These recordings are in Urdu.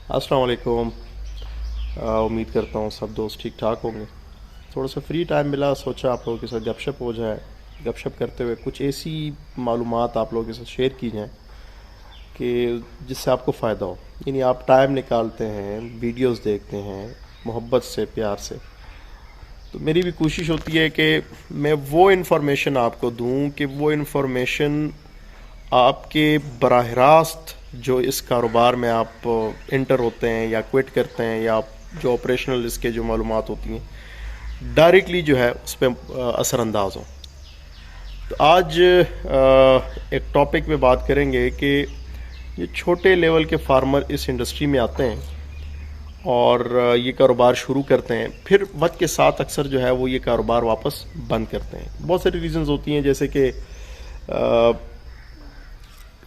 السلام علیکم۔ امید کرتا ہوں سب دوست ٹھیک ٹھاک ہوں گے۔ تھوڑا سا فری ٹائم ملا، سوچا آپ لوگوں کے ساتھ گپ شپ ہو جائے۔ گپ شپ کرتے ہوئے کچھ ایسی معلومات آپ لوگوں کے ساتھ شیئر کی جائیں کہ جس سے آپ کو فائدہ ہو۔ یعنی آپ ٹائم نکالتے ہیں، ویڈیوز دیکھتے ہیں محبت سے، پیار سے، تو میری بھی کوشش ہوتی ہے کہ میں وہ انفارمیشن آپ کو دوں کہ وہ انفارمیشن آپ کے براہ راست جو اس کاروبار میں آپ انٹر ہوتے ہیں یا کوئٹ کرتے ہیں، یا آپ جو آپریشنل اس کے جو معلومات ہوتی ہیں ڈائریکٹلی جو ہے اس پہ اثر انداز ہوں۔ تو آج ایک ٹاپک پہ بات کریں گے کہ یہ چھوٹے لیول کے فارمر اس انڈسٹری میں آتے ہیں اور یہ کاروبار شروع کرتے ہیں، پھر وقت کے ساتھ اکثر جو ہے وہ یہ کاروبار واپس بند کرتے ہیں۔ بہت ساری ریزنز ہوتی ہیں، جیسے کہ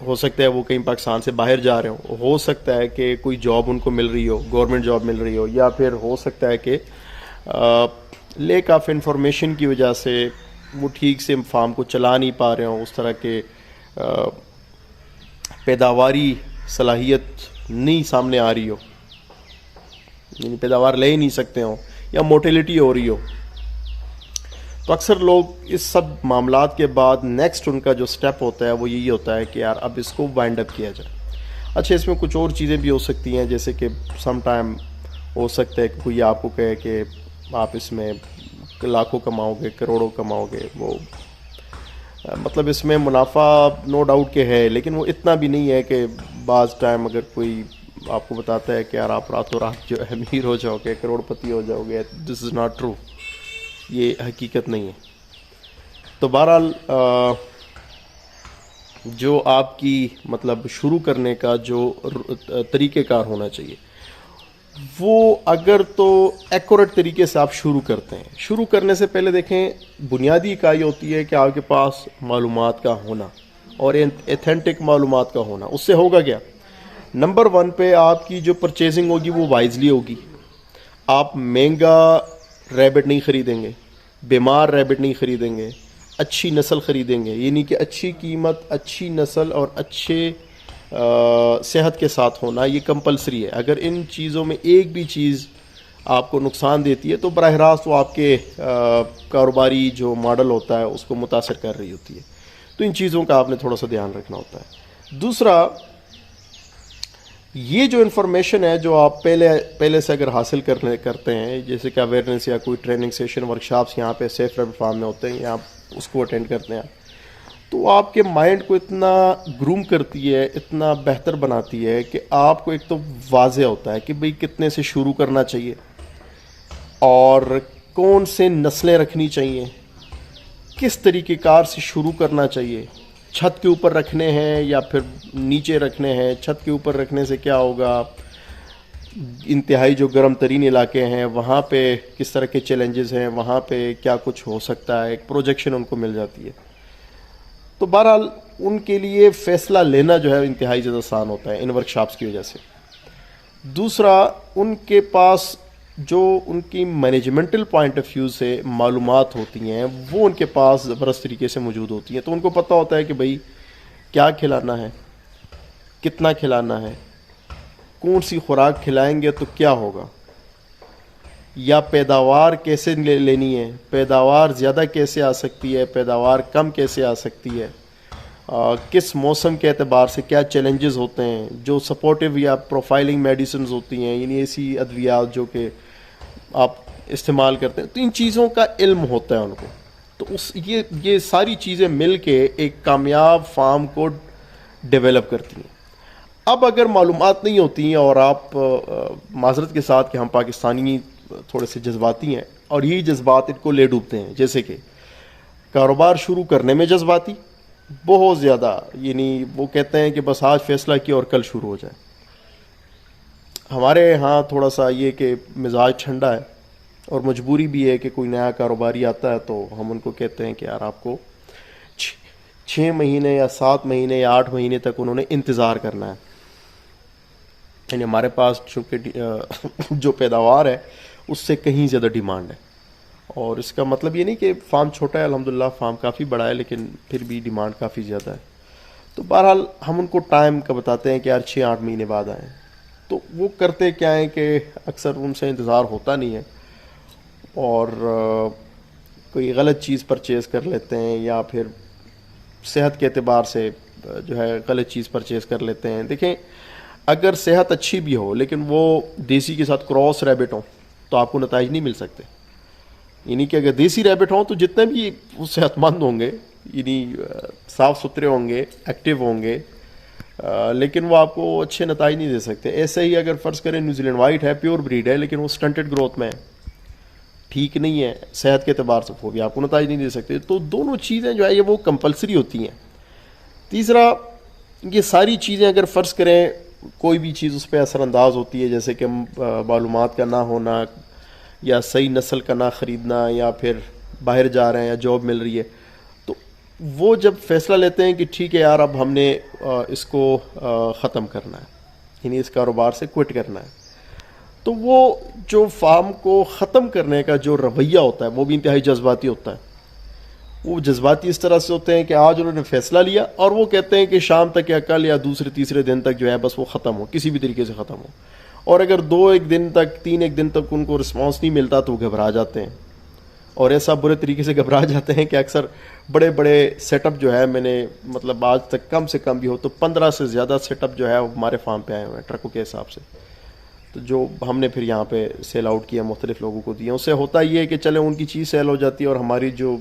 ہو سکتا ہے وہ کہیں پاکستان سے باہر جا رہے ہو سکتا ہے کہ کوئی جاب ان کو مل رہی ہو، گورنمنٹ جاب مل رہی ہو، یا پھر ہو سکتا ہے کہ لیک آف انفارمیشن کی وجہ سے وہ ٹھیک سے فارم کو چلا نہیں پا رہے ہوں، اس طرح کے پیداواری صلاحیت نہیں سامنے آ رہی ہو، یعنی پیداوار لے ہی نہیں سکتے ہوں، یا موٹیلٹی ہو رہی ہو۔ تو اکثر لوگ اس سب معاملات کے بعد نیکسٹ ان کا جو سٹیپ ہوتا ہے وہ یہی ہوتا ہے کہ یار اب اس کو وائنڈ اپ کیا جائے۔ اچھا، اس میں کچھ اور چیزیں بھی ہو سکتی ہیں، جیسے کہ سم ٹائم ہو سکتا ہے کہ کوئی آپ کو کہے کہ آپ اس میں لاکھوں کماؤ گے، کروڑوں کماؤ گے۔ وہ مطلب اس میں منافع نو ڈاؤٹ کہ ہے، لیکن وہ اتنا بھی نہیں ہے کہ بعض ٹائم اگر کوئی آپ کو بتاتا ہے کہ یار آپ راتوں رات جو ہے امیر ہو جاؤ گے، کروڑ پتی ہو جاؤ گے، دس از ناٹ ٹرو، یہ حقیقت نہیں ہے۔ تو بہرحال جو آپ کی مطلب شروع کرنے کا جو طریقہ کار ہونا چاہیے، وہ اگر تو ایکوریٹ طریقے سے آپ شروع کرتے ہیں، شروع کرنے سے پہلے دیکھیں بنیادی اکائی ہوتی ہے کہ آپ کے پاس معلومات کا ہونا اور ایتھینٹک معلومات کا ہونا۔ اس سے ہوگا کیا؟ نمبر ون پہ آپ کی جو پرچیزنگ ہوگی وہ وائزلی ہوگی۔ آپ مہنگا ریبٹ نہیں خریدیں گے، بیمار ریبٹ نہیں خریدیں گے، اچھی نسل خریدیں گے، یعنی کہ اچھی قیمت، اچھی نسل اور اچھے صحت کے ساتھ ہونا یہ کمپلسری ہے۔ اگر ان چیزوں میں ایک بھی چیز آپ کو نقصان دیتی ہے تو براہ راست وہ آپ کے کاروباری جو ماڈل ہوتا ہے اس کو متاثر کر رہی ہوتی ہے۔ تو ان چیزوں کا آپ نے تھوڑا سا دھیان رکھنا ہوتا ہے۔ دوسرا، یہ جو انفارمیشن ہے جو آپ پہلے سے اگر حاصل کرتے ہیں، جیسے کہ اویئرنیس یا کوئی ٹریننگ سیشن، ورکشاپس یہاں پہ سیف ریبٹ فارم میں ہوتے ہیں، یا آپ اس کو اٹینڈ کرتے ہیں، تو آپ کے مائنڈ کو اتنا گروم کرتی ہے، اتنا بہتر بناتی ہے کہ آپ کو ایک تو واضح ہوتا ہے کہ بھئی کتنے سے شروع کرنا چاہیے اور کون سے نسلیں رکھنی چاہیے، کس طریقہ کار سے شروع کرنا چاہیے، چھت کے اوپر رکھنے ہیں یا پھر نیچے رکھنے ہیں، چھت کے اوپر رکھنے سے کیا ہوگا، انتہائی جو گرم ترین علاقے ہیں وہاں پہ کس طرح کے چیلنجز ہیں، وہاں پہ کیا کچھ ہو سکتا ہے، ایک پروجیکشن ان کو مل جاتی ہے۔ تو بہرحال ان کے لیے فیصلہ لینا جو ہے انتہائی زیادہ آسان ہوتا ہے ان ورکشاپس کی وجہ سے۔ دوسرا، ان کے پاس جو ان کی مینجمنٹل پوائنٹ آف ویو سے معلومات ہوتی ہیں وہ ان کے پاس زبردست طریقے سے موجود ہوتی ہیں۔ تو ان کو پتہ ہوتا ہے کہ بھئی کیا کھلانا ہے، کتنا کھلانا ہے، کون سی خوراک کھلائیں گے تو کیا ہوگا، یا پیداوار کیسے لینی ہے، پیداوار زیادہ کیسے آ سکتی ہے، پیداوار کم کیسے آ سکتی ہے، کس موسم کے اعتبار سے کیا چیلنجز ہوتے ہیں، جو سپورٹیو یا پروفائلنگ میڈیسنز ہوتی ہیں، یعنی ایسی ادویات جو کہ آپ استعمال کرتے ہیں، تو ان چیزوں کا علم ہوتا ہے ان کو۔ تو یہ ساری چیزیں مل کے ایک کامیاب فارم کو ڈیولپ کرتی ہیں۔ اب اگر معلومات نہیں ہوتی ہیں اور آپ معذرت کے ساتھ کہ ہم پاکستانی تھوڑے سے جذباتی ہیں اور یہی جذبات ان کو لے ڈوبتے ہیں، جیسے کہ کاروبار شروع کرنے میں جذباتی بہت زیادہ، یعنی وہ کہتے ہیں کہ بس آج فیصلہ کیا اور کل شروع ہو جائے۔ ہمارے ہاں تھوڑا سا یہ کہ مزاج ٹھنڈا ہے اور مجبوری بھی ہے کہ کوئی نیا کاروباری آتا ہے تو ہم ان کو کہتے ہیں کہ یار آپ کو 6 مہینے یا 7 مہینے یا 8 مہینے تک انہوں نے انتظار کرنا ہے۔ یعنی ہمارے پاس چونکہ جو پیداوار ہے اس سے کہیں زیادہ ڈیمانڈ ہے، اور اس کا مطلب یہ نہیں کہ فارم چھوٹا ہے، الحمدللہ فارم کافی بڑا ہے، لیکن پھر بھی ڈیمانڈ کافی زیادہ ہے۔ تو بہرحال ہم ان کو ٹائم کا بتاتے ہیں کہ یار 6-8 مہینے بعد آئیں، تو وہ کرتے کیا ہیں کہ اکثر ان سے انتظار ہوتا نہیں ہے اور کوئی غلط چیز پرچیز کر لیتے ہیں یا پھر صحت کے اعتبار سے جو ہے غلط چیز پرچیز کر لیتے ہیں. دیکھیں اگر صحت اچھی بھی ہو لیکن وہ دیسی کے ساتھ کراس ریبٹ ہوں تو آپ کو نتائج نہیں مل سکتے. یعنی کہ اگر دیسی ریبٹ ہوں تو جتنے بھی وہ صحت مند ہوں گے, یعنی صاف ستھرے ہوں گے, ایکٹیو ہوں گے, لیکن وہ آپ کو اچھے نتائج نہیں دے سکتے. ایسے ہی اگر فرض کریں نیوزی لینڈ وائٹ ہے, پیور بریڈ ہے, لیکن وہ سٹنٹڈ گروتھ میں ہے, ٹھیک نہیں ہے صحت کے اعتبار سے, وہ بھی آپ کو نتائج نہیں دے سکتے. تو دونوں چیزیں جو ہے یہ وہ کمپلسری ہوتی ہیں. تیسرا, یہ ساری چیزیں اگر فرض کریں کوئی بھی چیز اس پہ اثر انداز ہوتی ہے, جیسے کہ معلومات کا نہ ہونا یا صحیح نسل کا نہ خریدنا یا پھر باہر جا رہے ہیں یا جاب مل رہی ہے, تو وہ جب فیصلہ لیتے ہیں کہ ٹھیک ہے یار اب ہم نے اس کو ختم کرنا ہے, یعنی اس کاروبار سے کوئٹ کرنا ہے, تو وہ جو فارم کو ختم کرنے کا جو رویہ ہوتا ہے وہ بھی انتہائی جذباتی ہوتا ہے. وہ جذباتی اس طرح سے ہوتے ہیں کہ آج انہوں نے فیصلہ لیا اور وہ کہتے ہیں کہ شام تک یا کل یا دوسرے تیسرے دن تک جو ہے بس وہ ختم ہو, کسی بھی طریقے سے ختم ہو. اور اگر 2-1 دن تک 3-1 دن تک ان کو رسپانس نہیں ملتا تو وہ گھبرا جاتے ہیں, اور ایسا برے طریقے سے گھبرا جاتے ہیں کہ اکثر بڑے بڑے سیٹ اپ جو ہے, میں نے مطلب آج تک کم سے کم بھی ہو تو 15 سے زیادہ سیٹ اپ جو ہے وہ ہمارے فارم پہ آئے ہوئے ہیں ٹرکوں کے حساب سے, تو جو ہم نے پھر یہاں پہ سیل آؤٹ کیا, مختلف لوگوں کو دیا. اس سے ہوتا یہ ہے کہ چلے ان کی چیز سیل ہو جاتی ہے اور ہماری جو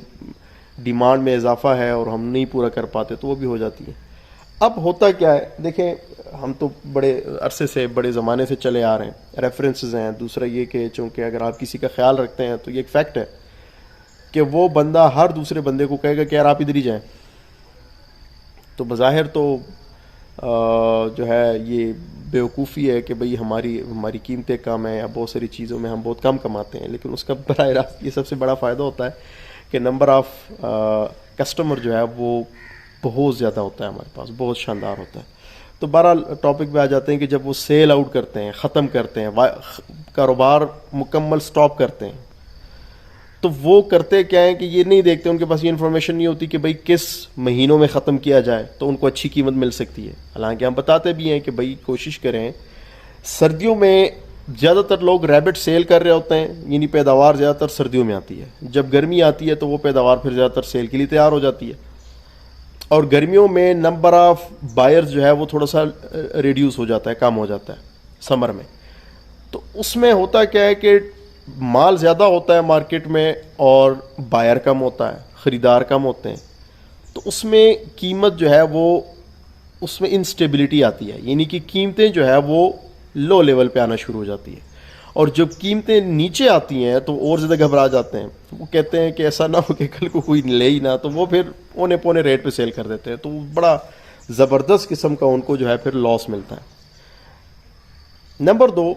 ڈیمانڈ میں اضافہ ہے اور ہم نہیں پورا کر پاتے تو وہ بھی ہو جاتی ہے. اب ہوتا کیا ہے, دیکھیں ہم تو بڑے عرصے سے بڑے زمانے سے چلے آ رہے ہیں, ریفرنسز ہیں. دوسرا یہ کہ چونکہ اگر آپ کسی کا خیال رکھتے ہیں تو یہ ایک فیکٹ ہے کہ وہ بندہ ہر دوسرے بندے کو کہے گا کہ یار آپ ادھر ہی جائیں. تو بظاہر تو جو ہے یہ بیوقوفی ہے کہ بھئی ہماری قیمتیں کم ہیں یا بہت ساری چیزوں میں ہم بہت کم کماتے ہیں, لیکن اس کا براہ راست یہ سب سے بڑا فائدہ ہوتا ہے کہ نمبر آف کسٹمر جو ہے وہ بہت زیادہ ہوتا ہے ہمارے پاس, بہت شاندار ہوتا ہے. تو بہرحال ٹاپک پہ آ جاتے ہیں کہ جب وہ سیل آؤٹ کرتے ہیں, ختم کرتے ہیں, کاروبار مکمل سٹاپ کرتے ہیں, تو وہ کرتے کیا ہیں کہ یہ نہیں دیکھتے, ان کے پاس یہ انفارمیشن نہیں ہوتی کہ بھئی کس مہینوں میں ختم کیا جائے تو ان کو اچھی قیمت مل سکتی ہے. حالانکہ ہم بتاتے بھی ہیں کہ بھئی کوشش کریں, سردیوں میں زیادہ تر لوگ ریبٹ سیل کر رہے ہوتے ہیں, یعنی پیداوار زیادہ تر سردیوں میں آتی ہے. جب گرمی آتی ہے تو وہ پیداوار پھر زیادہ تر سیل کے لیے تیار ہو جاتی ہے, اور گرمیوں میں نمبر آف بائرز جو ہے وہ تھوڑا سا ریڈیوس ہو جاتا ہے, کم ہو جاتا ہے سمر میں. تو اس میں ہوتا کیا ہے کہ مال زیادہ ہوتا ہے مارکیٹ میں اور بائر کم ہوتا ہے, خریدار کم ہوتے ہیں, تو اس میں قیمت جو ہے وہ اس میں انسٹیبلٹی آتی ہے, یعنی کہ قیمتیں جو ہے وہ لو لیول پہ آنا شروع ہو جاتی ہے. اور جب قیمتیں نیچے آتی ہیں تو اور زیادہ گھبرا جاتے ہیں, وہ کہتے ہیں کہ ایسا نہ ہو کہ کل کو کوئی لے ہی نہ, تو وہ پھر اونے پونے ریٹ پہ سیل کر دیتے ہیں, تو وہ بڑا زبردست قسم کا ان کو جو ہے پھر لاس ملتا ہے. نمبر 2,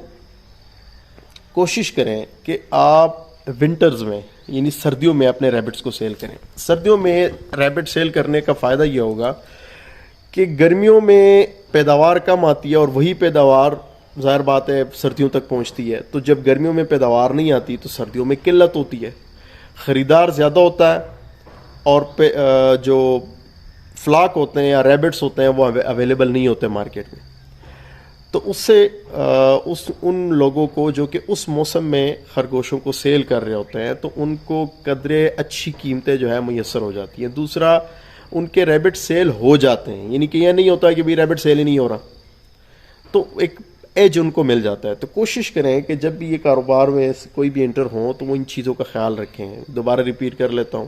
کوشش کریں کہ آپ ونٹرز میں یعنی سردیوں میں اپنے ریبٹس کو سیل کریں. سردیوں میں ریبٹ سیل کرنے کا فائدہ یہ ہوگا کہ گرمیوں میں پیداوار کم آتی ہے اور وہی پیداوار ظاہر بات ہے سردیوں تک پہنچتی ہے. تو جب گرمیوں میں پیداوار نہیں آتی تو سردیوں میں قلت ہوتی ہے, خریدار زیادہ ہوتا ہے, اور جو فلاک ہوتے ہیں یا ریبٹس ہوتے ہیں وہ اویلیبل نہیں ہوتے مارکیٹ میں. تو اس سے ان لوگوں کو جو کہ اس موسم میں خرگوشوں کو سیل کر رہے ہوتے ہیں تو ان کو قدرے اچھی قیمتیں جو ہے میسر ہو جاتی ہیں. دوسرا, ان کے ریبٹ سیل ہو جاتے ہیں, یعنی کہ یہ نہیں ہوتا کہ بھئی ریبٹ سیل ہی نہیں ہو رہا, تو ایک ایج ان کو مل جاتا ہے. تو کوشش کریں کہ جب بھی یہ کاروبار میں کوئی بھی انٹر ہوں تو وہ ان چیزوں کا خیال رکھیں. دوبارہ ریپیٹ کر لیتا ہوں,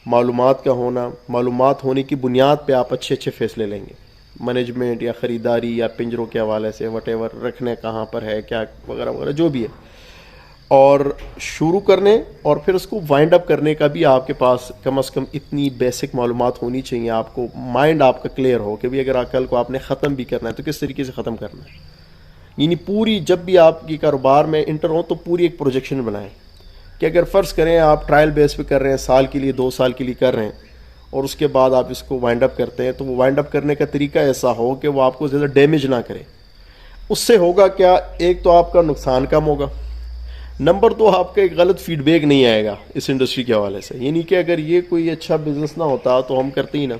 معلومات کا ہونا, معلومات ہونے کی بنیاد پہ آپ اچھے فیصلے لیں گے, مینجمنٹ یا خریداری یا پنجروں کے حوالے سے وٹ ایور, رکھنے کہاں پر ہے کیا وغیرہ وغیرہ جو بھی ہے, اور شروع کرنے اور پھر اس کو وائنڈ اپ کرنے کا بھی آپ کے پاس کم از کم اتنی بیسک معلومات ہونی چاہیے. آپ کو مائنڈ آپ کا کلیئر ہو کہ بھی اگر کل کو آپ نے ختم بھی کرنا ہے تو کس طریقے سے ختم کرنا ہے. یعنی پوری جب بھی آپ کی کاروبار میں انٹر ہوں تو پوری ایک پروجیکشن بنائیں کہ اگر فرض کریں آپ ٹرائل بیس پہ کر رہے ہیں, سال کے لیے 2 سال کے لیے کر رہے ہیں, اور اس کے بعد آپ اس کو وائنڈ اپ کرتے ہیں, تو وہ وائنڈ اپ کرنے کا طریقہ ایسا ہو کہ وہ آپ کو زیادہ ڈیمیج نہ کرے. اس سے ہوگا کیا, ایک تو آپ کا نقصان کم ہوگا, نمبر 2 آپ کا ایک غلط فیڈ بیک نہیں آئے گا اس انڈسٹری کے حوالے سے. یعنی کہ اگر یہ کوئی اچھا بزنس نہ ہوتا تو ہم کرتے ہی نہ,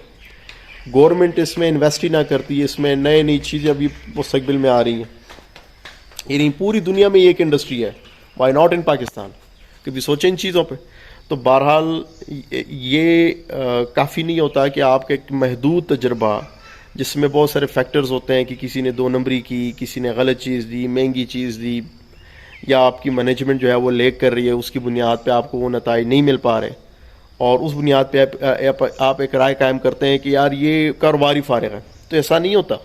گورنمنٹ اس میں انویسٹ ہی نہ کرتی, اس میں نئی چیزیں ابھی مستقبل میں آ رہی ہیں. یعنی پوری دنیا میں یہ ایک انڈسٹری ہے, وائی ناٹ ان پاکستان؟ کبھی سوچیں ان چیزوں پہ. تو بہرحال یہ کافی نہیں ہوتا کہ آپ کا ایک محدود تجربہ جس میں بہت سارے فیکٹرز ہوتے ہیں کہ کسی نے 2 نمبری کی, کسی نے غلط چیز دی, مہنگی چیز دی, یا آپ کی مینجمنٹ جو ہے وہ لیک کر رہی ہے, اس کی بنیاد پہ آپ کو وہ نتائج نہیں مل پا رہے, اور اس بنیاد پہ آپ ایک رائے قائم کرتے ہیں کہ یار یہ کاروباری فارغ ہے. تو ایسا نہیں ہوتا.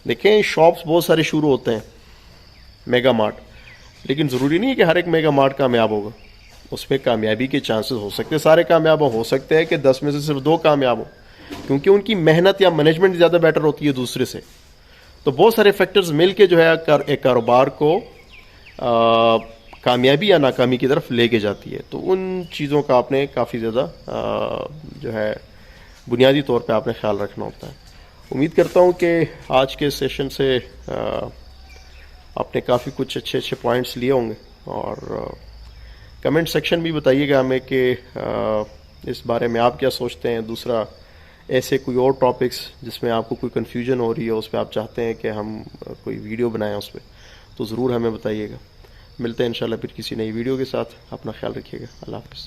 دیکھیں شاپس بہت سارے شروع ہوتے ہیں, میگا مارٹ, لیکن ضروری نہیں ہے کہ ہر ایک میگا مارٹ کامیاب ہوگا. اس میں کامیابی کے چانسز ہو سکتے ہیں, سارے کامیاب ہو سکتے ہیں کہ 10 میں سے صرف 2 کامیاب ہوں, کیونکہ ان کی محنت یا مینجمنٹ زیادہ بیٹر ہوتی ہے دوسرے سے. تو بہت سارے فیکٹرز مل کے جو ہے ایک کاروبار کو کامیابی یا ناکامی کی طرف لے کے جاتی ہے. تو ان چیزوں کا آپ نے کافی زیادہ جو ہے بنیادی طور پہ آپ نے خیال رکھنا ہوتا ہے. امید کرتا ہوں کہ آج کے سیشن سے آپ نے کافی کچھ اچھے پوائنٹس لیے ہوں گے, اور کمنٹ سیکشن بھی بتائیے گا ہمیں کہ اس بارے میں آپ کیا سوچتے ہیں. دوسرا ایسے کوئی اور ٹاپکس جس میں آپ کو کوئی کنفیوژن ہو رہی ہے, اس پہ آپ چاہتے ہیں کہ ہم کوئی ویڈیو بنائیں اس پہ, تو ضرور ہمیں بتائیے گا. ملتے ہیں انشاءاللہ پھر کسی نئی ویڈیو کے ساتھ. اپنا خیال رکھیے گا. اللہ حافظ.